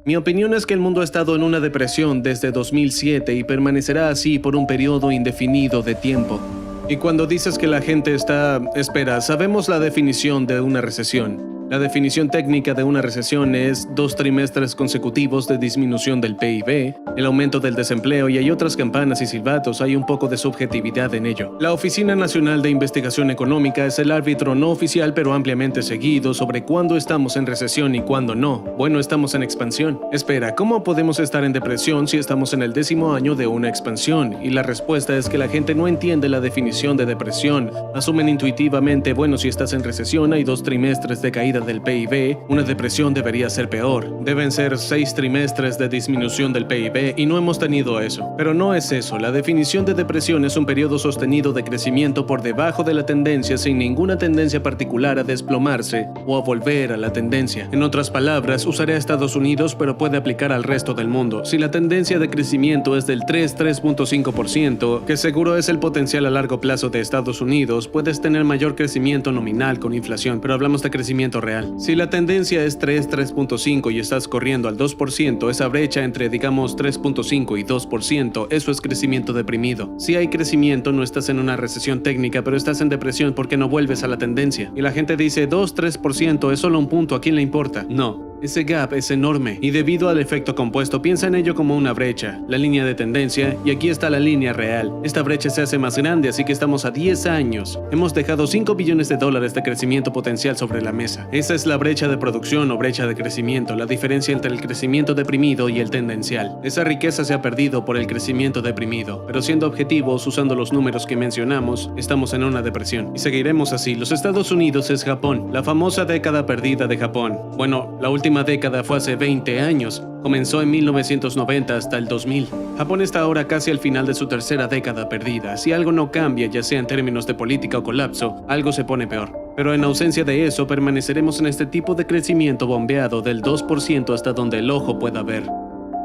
Mi opinión es que el mundo ha estado en una depresión desde 2007 y permanecerá así por un periodo indefinido de tiempo. Y cuando dices que la gente está... Espera, sabemos la definición de una recesión. La definición técnica de una recesión es 2 trimestres consecutivos de disminución del PIB, el aumento del desempleo y hay otras campanas y silbatos, hay un poco de subjetividad en ello. La Oficina Nacional de Investigación Económica es el árbitro no oficial pero ampliamente seguido sobre cuándo estamos en recesión y cuándo no. Bueno, estamos en expansión. Espera, ¿cómo podemos estar en depresión si estamos en el 10º año de una expansión? Y la respuesta es que la gente no entiende la definición de depresión. Asumen intuitivamente, bueno, si estás en recesión hay 2 trimestres de caída del PIB, una depresión debería ser peor. Deben ser 6 trimestres de disminución del PIB y no hemos tenido eso. Pero no es eso. La definición de depresión es un periodo sostenido de crecimiento por debajo de la tendencia sin ninguna tendencia particular a desplomarse o a volver a la tendencia. En otras palabras, usaré a Estados Unidos pero puede aplicar al resto del mundo. Si la tendencia de crecimiento es del 3.5%, que seguro es el potencial a largo plazo de Estados Unidos, puedes tener mayor crecimiento nominal con inflación, pero hablamos de crecimiento real. Si la tendencia es 3.5 y estás corriendo al 2%, esa brecha entre digamos 3.5 y 2%, eso es crecimiento deprimido. Si hay crecimiento, no estás en una recesión técnica, pero estás en depresión porque no vuelves a la tendencia. Y la gente dice 2-3% es solo un punto, ¿a quién le importa? No. Ese gap es enorme y debido al efecto compuesto piensa en ello como una brecha, la línea de tendencia y aquí está la línea real. Esta brecha se hace más grande así que estamos a 10 años. Hemos dejado $5 billones de crecimiento potencial sobre la mesa. Esa es la brecha de producción o brecha de crecimiento, la diferencia entre el crecimiento deprimido y el tendencial. Esa riqueza se ha perdido por el crecimiento deprimido, pero siendo objetivos usando los números que mencionamos, estamos en una depresión y seguiremos así. Los Estados Unidos es Japón, la famosa década perdida de Japón. Bueno, la última década fue hace 20 años. Comenzó en 1990 hasta el 2000. Japón está ahora casi al final de su tercera década perdida. Si algo no cambia, ya sea en términos de política o colapso, algo se pone peor. Pero en ausencia de eso, permaneceremos en este tipo de crecimiento bombeado del 2% hasta donde el ojo pueda ver.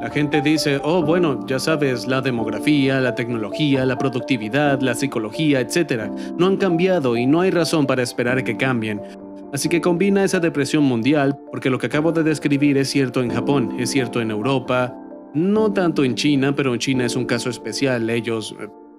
La gente dice, oh bueno, ya sabes, la demografía, la tecnología, la productividad, la psicología, etc. no han cambiado y no hay razón para esperar que cambien. Así que combina esa depresión mundial, porque lo que acabo de describir es cierto en Japón, es cierto en Europa, no tanto en China, pero en China es un caso especial, ellos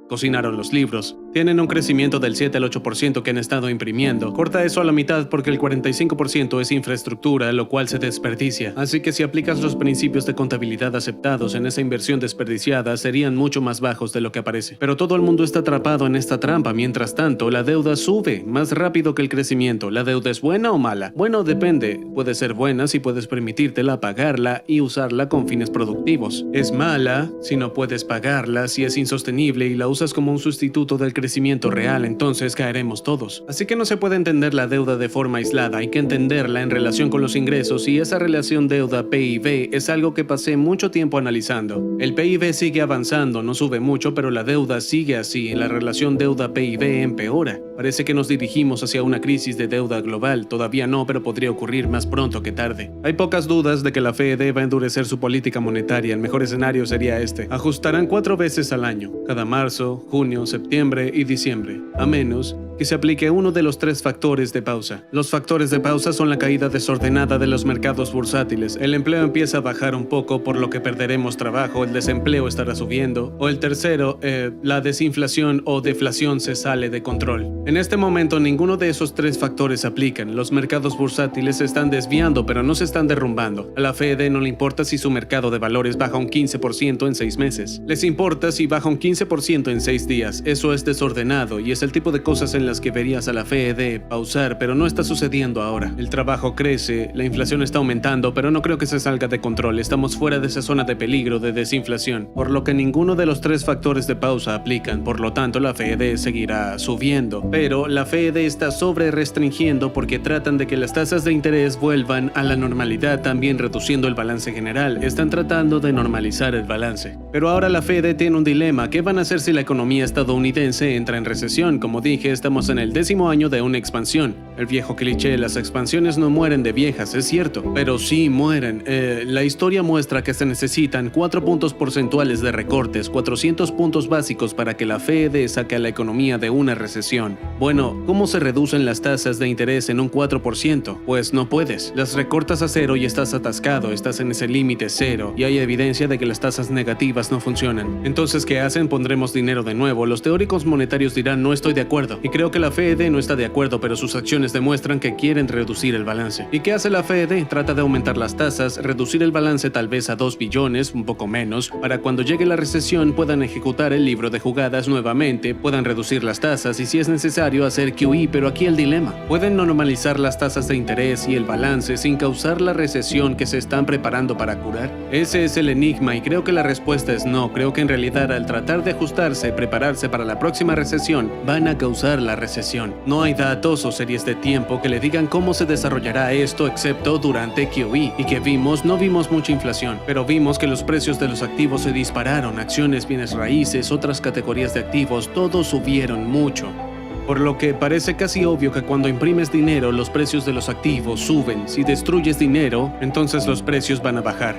cocinaron los libros. Tienen un crecimiento del 7 al 8% que han estado imprimiendo. Corta eso a la mitad porque el 45% es infraestructura, lo cual se desperdicia. Así que si aplicas los principios de contabilidad aceptados en esa inversión desperdiciada, serían mucho más bajos de lo que aparece. Pero todo el mundo está atrapado en esta trampa. Mientras tanto, la deuda sube más rápido que el crecimiento. ¿La deuda es buena o mala? Bueno, depende. Puede ser buena si puedes permitírtela pagarla y usarla con fines productivos. Es mala si no puedes pagarla, si es insostenible y la usas como un sustituto del crecimiento real, entonces caeremos todos. Así que no se puede entender la deuda de forma aislada, hay que entenderla en relación con los ingresos y esa relación deuda-PIB es algo que pasé mucho tiempo analizando. El PIB sigue avanzando, no sube mucho, pero la deuda sigue así y la relación deuda-PIB empeora. Parece que nos dirigimos hacia una crisis de deuda global, todavía no, pero podría ocurrir más pronto que tarde. Hay pocas dudas de que la Fed va a endurecer su política monetaria, el mejor escenario sería este. Ajustarán 4 veces al año, cada marzo, junio, septiembre y diciembre, a menos que se aplique uno de los 3 factores de pausa. Los factores de pausa son la caída desordenada de los mercados bursátiles, el empleo empieza a bajar un poco por lo que perderemos trabajo, el desempleo estará subiendo, o el tercero, la desinflación o deflación se sale de control. En este momento ninguno de esos 3 factores aplican, los mercados bursátiles se están desviando pero no se están derrumbando. A la Fed no le importa si su mercado de valores baja un 15% en 6 meses, les importa si baja un 15% en 6 días, eso es desordenado y es el tipo de cosas en las que verías a la Fed pausar, pero no está sucediendo ahora. El trabajo crece, la inflación está aumentando, pero no creo que se salga de control. Estamos fuera de esa zona de peligro de desinflación, por lo que ninguno de los 3 factores de pausa aplican. Por lo tanto, la Fed seguirá subiendo, pero la Fed está sobre restringiendo porque tratan de que las tasas de interés vuelvan a la normalidad, también reduciendo el balance general. Están tratando de normalizar el balance. Pero ahora la Fed tiene un dilema. ¿Qué van a hacer si la economía estadounidense entra en recesión? Como dije, estamos estamos en el 10º año de una expansión. El viejo cliché, las expansiones no mueren de viejas, es cierto, pero sí mueren. La historia muestra que se necesitan 4 puntos porcentuales de recortes, 400 puntos básicos para que la Fed saque a la economía de una recesión. Bueno, ¿cómo se reducen las tasas de interés en un 4%? Pues no puedes. Las recortas a cero y estás atascado, estás en ese límite cero, y hay evidencia de que las tasas negativas no funcionan. Entonces, ¿qué hacen? Pondremos dinero de nuevo. Los teóricos monetarios dirán, no estoy de acuerdo, y creo que la Fed no está de acuerdo, pero sus acciones demuestran que quieren reducir el balance. ¿Y qué hace la Fed? Trata de aumentar las tasas, reducir el balance tal vez a 2 billones, un poco menos, para cuando llegue la recesión puedan ejecutar el libro de jugadas nuevamente, puedan reducir las tasas y si es necesario hacer QE, pero aquí el dilema. ¿Pueden normalizar las tasas de interés y el balance sin causar la recesión que se están preparando para curar? Ese es el enigma y creo que la respuesta es no. Creo que en realidad al tratar de ajustarse, prepararse para la próxima recesión, van a causar la recesión. No hay datos o series de tiempo que le digan cómo se desarrollará esto excepto durante QE. Y que no vimos mucha inflación, pero vimos que los precios de los activos se dispararon, acciones, bienes raíces, otras categorías de activos, todos subieron mucho. Por lo que parece casi obvio que cuando imprimes dinero los precios de los activos suben. Si destruyes dinero, entonces los precios van a bajar.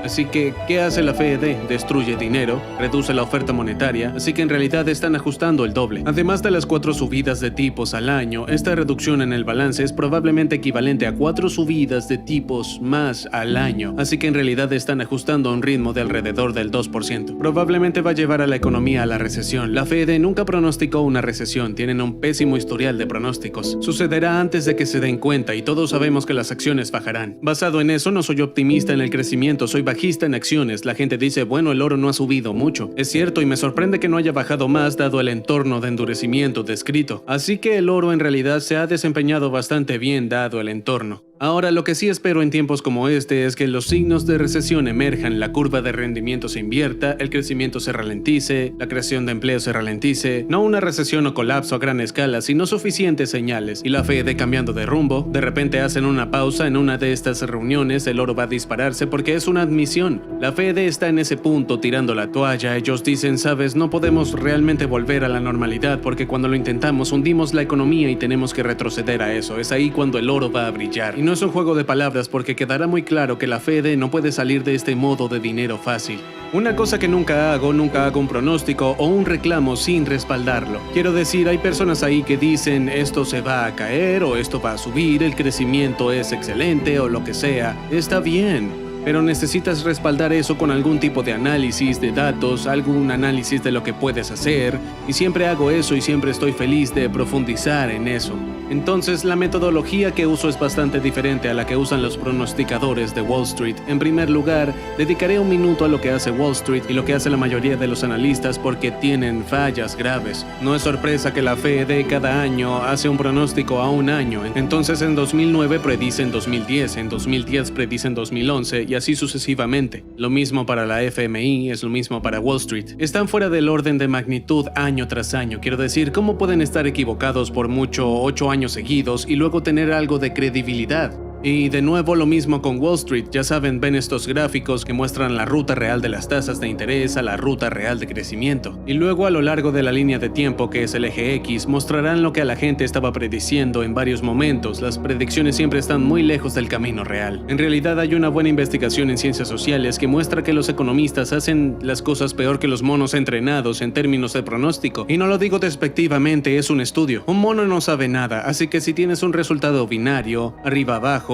Así que, ¿qué hace la Fed? Destruye dinero, reduce la oferta monetaria, así que en realidad están ajustando el doble. Además de las 4 subidas de tipos al año, esta reducción en el balance es probablemente equivalente a 4 subidas de tipos más al año, así que en realidad están ajustando a un ritmo de alrededor del 2%. Probablemente va a llevar a la economía a la recesión. La Fed nunca pronosticó una recesión, tienen un pésimo historial de pronósticos. Sucederá antes de que se den cuenta y todos sabemos que las acciones bajarán. Basado en eso, no soy optimista en el crecimiento, soy bajista en acciones. La gente dice, bueno, el oro no ha subido mucho. Es cierto y me sorprende que no haya bajado más dado el entorno de endurecimiento descrito. Así que el oro en realidad se ha desempeñado bastante bien dado el entorno. Ahora, lo que sí espero en tiempos como este es que los signos de recesión emerjan, la curva de rendimiento se invierta, el crecimiento se ralentice, la creación de empleo se ralentice, no una recesión o colapso a gran escala, sino suficientes señales, y la Fed cambiando de rumbo, de repente hacen una pausa en una de estas reuniones, el oro va a dispararse porque es una admisión. La Fed está en ese punto tirando la toalla, ellos dicen, sabes, no podemos realmente volver a la normalidad porque cuando lo intentamos hundimos la economía y tenemos que retroceder a eso, es ahí cuando el oro va a brillar. Y no es un juego de palabras porque quedará muy claro que la Fed no puede salir de este modo de dinero fácil. Una cosa que nunca hago un pronóstico o un reclamo sin respaldarlo. Quiero decir, hay personas ahí que dicen esto se va a caer o esto va a subir, el crecimiento es excelente o lo que sea. Está bien. Pero necesitas respaldar eso con algún tipo de análisis de datos, algún análisis de lo que puedes hacer, y siempre hago eso y siempre estoy feliz de profundizar en eso. Entonces, la metodología que uso es bastante diferente a la que usan los pronosticadores de Wall Street. En primer lugar, dedicaré un minuto a lo que hace Wall Street y lo que hace la mayoría de los analistas porque tienen fallas graves. No es sorpresa que la Fed cada año hace un pronóstico a un año. Entonces, en 2009 predicen 2010, en 2010 predicen 2011 y así sucesivamente. Lo mismo para la FMI, es lo mismo para Wall Street. Están fuera del orden de magnitud año tras año. Quiero decir, ¿cómo pueden estar equivocados por mucho 8 años seguidos y luego tener algo de credibilidad? Y de nuevo lo mismo con Wall Street, ya saben, ven estos gráficos que muestran la ruta real de las tasas de interés a la ruta real de crecimiento. Y luego a lo largo de la línea de tiempo, que es el eje X, mostrarán lo que a la gente estaba prediciendo en varios momentos. Las predicciones siempre están muy lejos del camino real. En realidad hay una buena investigación en ciencias sociales que muestra que los economistas hacen las cosas peor que los monos entrenados en términos de pronóstico. Y no lo digo despectivamente, es un estudio. Un mono no sabe nada, así que si tienes un resultado binario, arriba-abajo,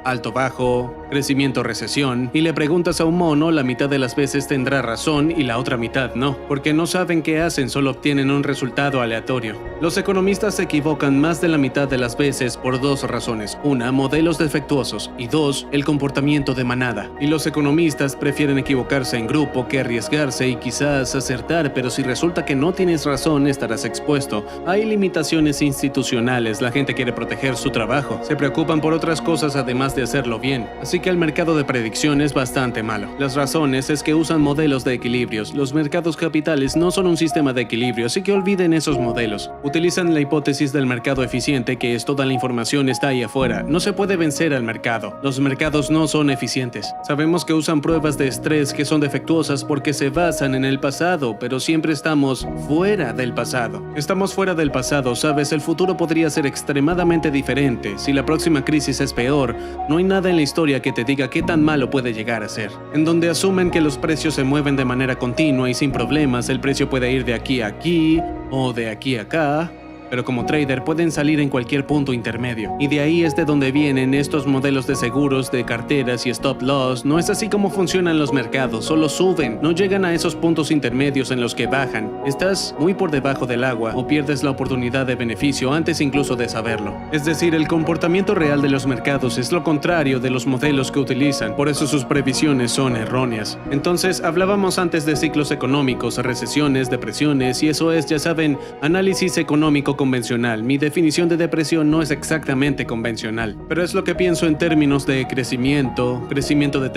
alto-bajo, crecimiento-recesión, y le preguntas a un mono, la mitad de las veces tendrá razón y la otra mitad no, porque no saben qué hacen, solo obtienen un resultado aleatorio. Los economistas se equivocan más de la mitad de las veces por 2 razones. Una, modelos defectuosos, y 2, el comportamiento de manada. Y los economistas prefieren equivocarse en grupo que arriesgarse y quizás acertar, pero si resulta que no tienes razón, estarás expuesto. Hay limitaciones institucionales, la gente quiere proteger su trabajo, se preocupan por otras cosas además formas de hacerlo bien, así que el mercado de predicción es bastante malo. Las razones es que usan modelos de equilibrios. Los mercados capitales no son un sistema de equilibrio, así que olviden esos modelos. Utilizan la hipótesis del mercado eficiente, que es toda la información está ahí afuera. No se puede vencer al mercado. Los mercados no son eficientes. Sabemos que usan pruebas de estrés que son defectuosas porque se basan en el pasado, pero siempre estamos fuera del pasado. Estamos fuera del pasado, ¿sabes? El futuro podría ser extremadamente diferente. Si la próxima crisis es peor, no hay nada en la historia que te diga qué tan malo puede llegar a ser. En donde asumen que los precios se mueven de manera continua y sin problemas, el precio puede ir de aquí a aquí o de aquí a acá. Pero como trader pueden salir en cualquier punto intermedio. Y de ahí es de donde vienen estos modelos de seguros, de carteras y stop loss. No es así como funcionan los mercados, solo suben, no llegan a esos puntos intermedios en los que bajan. Estás muy por debajo del agua o pierdes la oportunidad de beneficio antes incluso de saberlo. Es decir, el comportamiento real de los mercados es lo contrario de los modelos que utilizan, por eso sus previsiones son erróneas. Entonces, hablábamos antes de ciclos económicos, recesiones, depresiones, y eso es, ya saben, análisis económico convencional. Mi definición de depresión no es exactamente convencional, pero es lo que pienso en términos de crecimiento de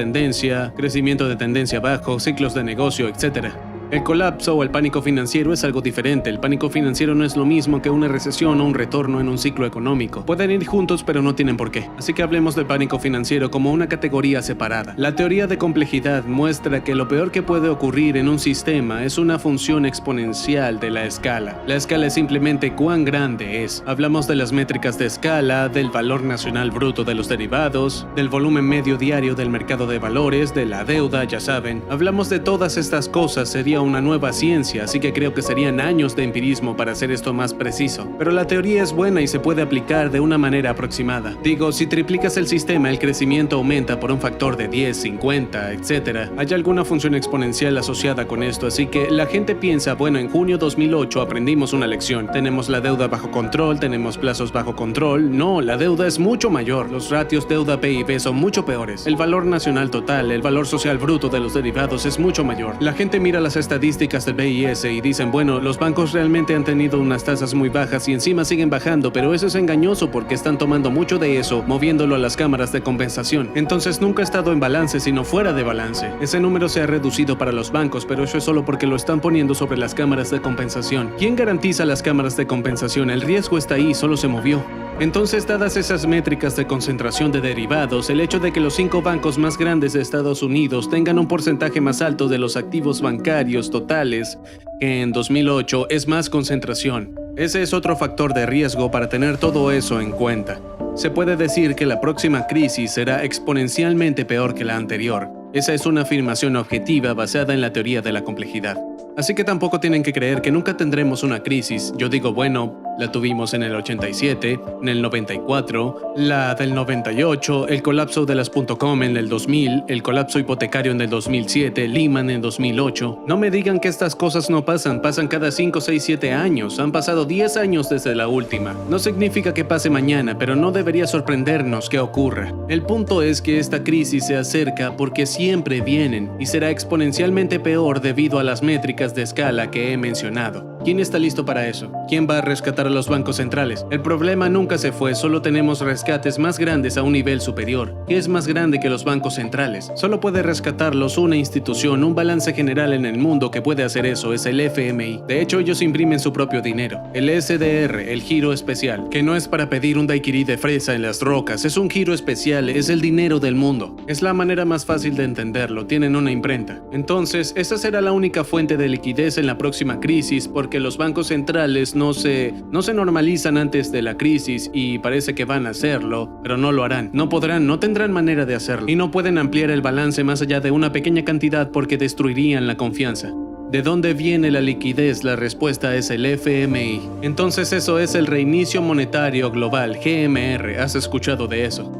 tendencia bajo, ciclos de negocio, etc. El colapso o el pánico financiero es algo diferente. El pánico financiero no es lo mismo que una recesión o un retorno en un ciclo económico. Pueden ir juntos, pero no tienen por qué. Así que hablemos del pánico financiero como una categoría separada. La teoría de complejidad muestra que lo peor que puede ocurrir en un sistema es una función exponencial de la escala. La escala es simplemente cuán grande es. Hablamos de las métricas de escala, del valor nacional bruto de los derivados, del volumen medio diario del mercado de valores, de la deuda, ya saben. Hablamos de todas estas cosas. Sería una nueva ciencia, así que creo que serían años de empirismo para hacer esto más preciso. Pero la teoría es buena y se puede aplicar de una manera aproximada. Digo, si triplicas el sistema, el crecimiento aumenta por un factor de 10, 50, etc. Hay alguna función exponencial asociada con esto, así que la gente piensa, bueno, en junio 2008 aprendimos una lección. Tenemos la deuda bajo control, tenemos plazos bajo control. No, la deuda es mucho mayor. Los ratios deuda-PIB son mucho peores. El valor nacional total, el valor social bruto de los derivados es mucho mayor. La gente mira las estadísticas del BIS y dicen, bueno, los bancos realmente han tenido unas tasas muy bajas y encima siguen bajando, pero eso es engañoso porque están tomando mucho de eso, moviéndolo a las cámaras de compensación. Entonces nunca ha estado en balance, sino fuera de balance. Ese número se ha reducido para los bancos, pero eso es solo porque lo están poniendo sobre las cámaras de compensación. ¿Quién garantiza las cámaras de compensación? El riesgo está ahí, solo se movió. Entonces, dadas esas métricas de concentración de derivados, el hecho de que los 5 bancos más grandes de Estados Unidos tengan un porcentaje más alto de los activos bancarios totales que en 2008 es más concentración. Ese es otro factor de riesgo para tener todo eso en cuenta. Se puede decir que la próxima crisis será exponencialmente peor que la anterior. Esa es una afirmación objetiva basada en la teoría de la complejidad. Así que tampoco tienen que creer que nunca tendremos una crisis. Yo digo, bueno, la tuvimos en el 87, en el 94, la del 98, el colapso de las .com en el 2000, el colapso hipotecario en el 2007, Lehman en 2008. No me digan que estas cosas no pasan cada 5, 6, 7 años. Han pasado 10 años desde la última. No significa que pase mañana, pero no debería sorprendernos que ocurra. El punto es que esta crisis se acerca porque siempre vienen y será exponencialmente peor debido a las métricas de escala que he mencionado. ¿Quién está listo para eso? ¿Quién va a rescatar a los bancos centrales? El problema nunca se fue, solo tenemos rescates más grandes a un nivel superior. ¿Qué es más grande que los bancos centrales? Solo puede rescatarlos una institución, un balance general en el mundo que puede hacer eso, es el FMI. De hecho, ellos imprimen su propio dinero. El SDR, el giro especial, que no es para pedir un daiquiri de fresa en las rocas, es un giro especial, es el dinero del mundo. Es la manera más fácil de entenderlo, tienen una imprenta. Entonces, esa será la única fuente de liquidez en la próxima crisis porque los bancos centrales no se normalizan antes de la crisis y parece que van a hacerlo, pero no lo harán. No podrán, no tendrán manera de hacerlo. Y no pueden ampliar el balance más allá de una pequeña cantidad porque destruirían la confianza. ¿De dónde viene la liquidez? La respuesta es el FMI. Entonces eso es el reinicio monetario global, GMR. ¿Has escuchado de eso?